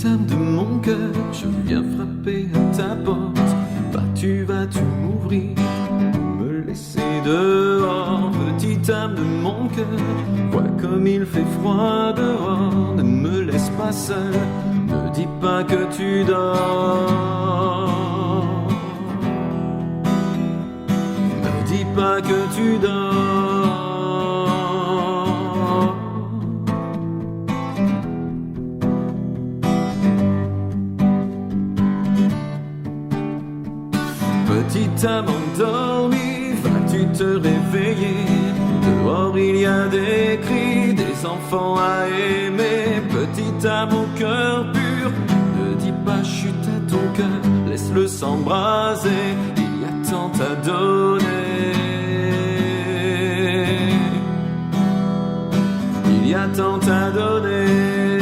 âme de mon cœur, je viens frapper à ta porte. Vas-tu m'ouvrir ou me laisser dehors? Petite âme de mon cœur, vois comme il fait froid dehors. Ne me laisse pas seul, ne dis pas que tu dors. Ne dis pas que tu dors. Petite âme endormie, vas-tu te réveiller? Dehors il y a des cris, des enfants à aimer. Petite âme au cœur pur, ne dis pas chute à ton cœur, laisse-le s'embraser, il y a tant à donner. Il y a tant à donner.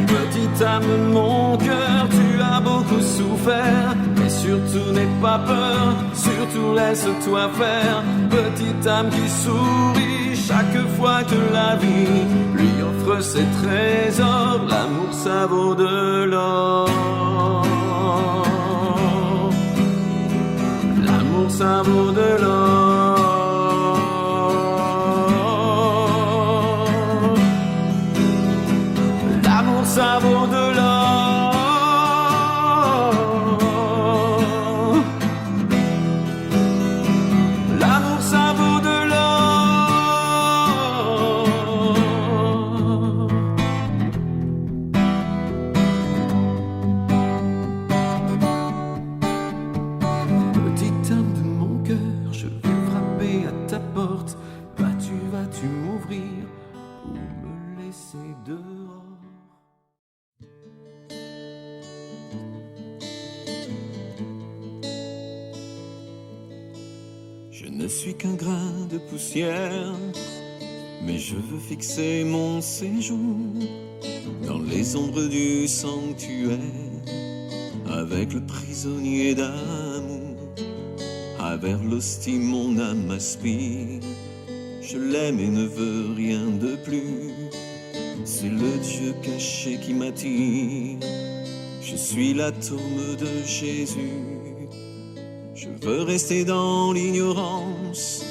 Petite âme, mon cœur, tu as beaucoup souffert, mais surtout n'aie pas peur, surtout laisse-toi faire. Petite âme qui sourit chaque fois que la vie lui offre ses trésors, l'amour ça vaut de l'or. L'amour ça vaut de l'or. Ça vaut de l'or. L'amour ça vaut de l'or. Petite âme de mon cœur, je vais frapper à ta porte. Vas-tu m'ouvrir ou me laisser dehors? Je ne suis qu'un grain de poussière, mais je veux fixer mon séjour dans les ombres du sanctuaire, avec le prisonnier d'amour. À vers l'hostie mon âme aspire, je l'aime et ne veux rien de plus. C'est le Dieu caché qui m'attire, je suis l'atome de Jésus. Je veux rester dans l'ignorance,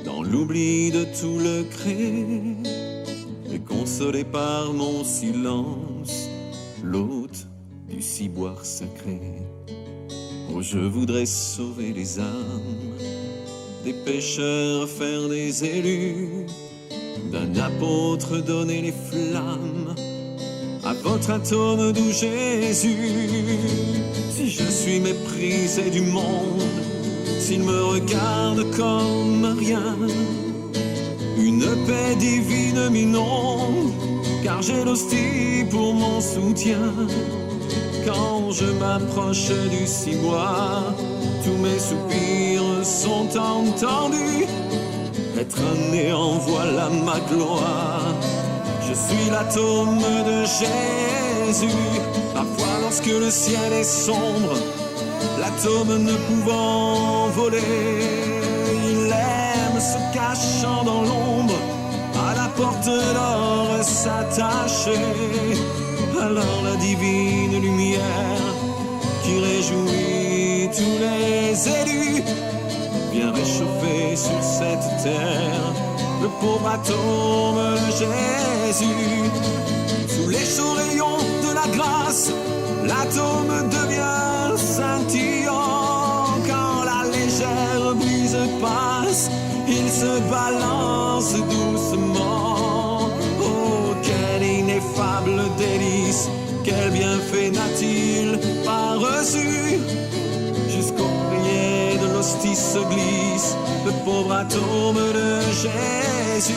dans l'oubli de tout le cré, et consolé par mon silence, l'hôte du ciboire sacré. Oh, je voudrais sauver les âmes, des pécheurs faire des élus, d'un apôtre donner les flammes à votre atome doux Jésus. Si je suis méprisé du monde, s'il me regarde comme rien, une paix divine m'inonde, car j'ai l'hostie pour mon soutien. Quand je m'approche du ciboire, tous mes soupirs sont entendus. Être un néant, voilà ma gloire. Je suis l'atome de Jésus. Parfois lorsque le ciel est sombre, l'atome ne pouvant voler, il aime se cachant dans l'ombre, à la porte d'or s'attacher. Alors la divine lumière qui réjouit tous les élus vient réchauffer sur cette terre le pauvre atome de Jésus. Sous les chauds rayons de la grâce, l'atome devient scintillant. Quand la légère brise passe, il se balance doucement. Oh, quel ineffable délice, quel bienfait n'a-t-il pas reçu? Jusqu'au prier de l'hostie se glisse le pauvre atome de Jésus,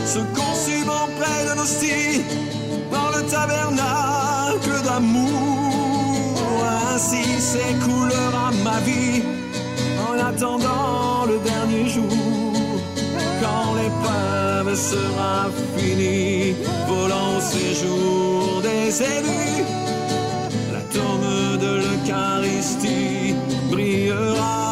se consumant près de l'hostie dans le tabernacle d'amour. Ainsi s'écoulera ma vie en attendant le dernier jour, quand l'épreuve sera finie, volant au séjour des élus. L'atome de l'Eucharistie brillera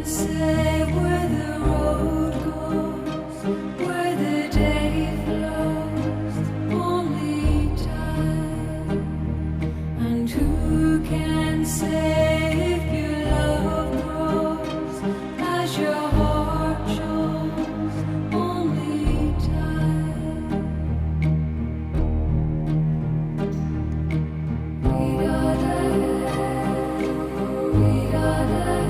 We gotta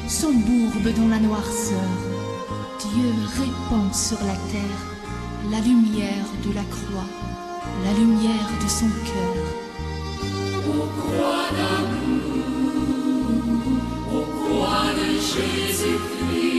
s'embourbe dans la noirceur. Dieu répand sur la terre la lumière de la croix, la lumière de son cœur. Aux croix d'amour, aux croix de Jésus-Christ.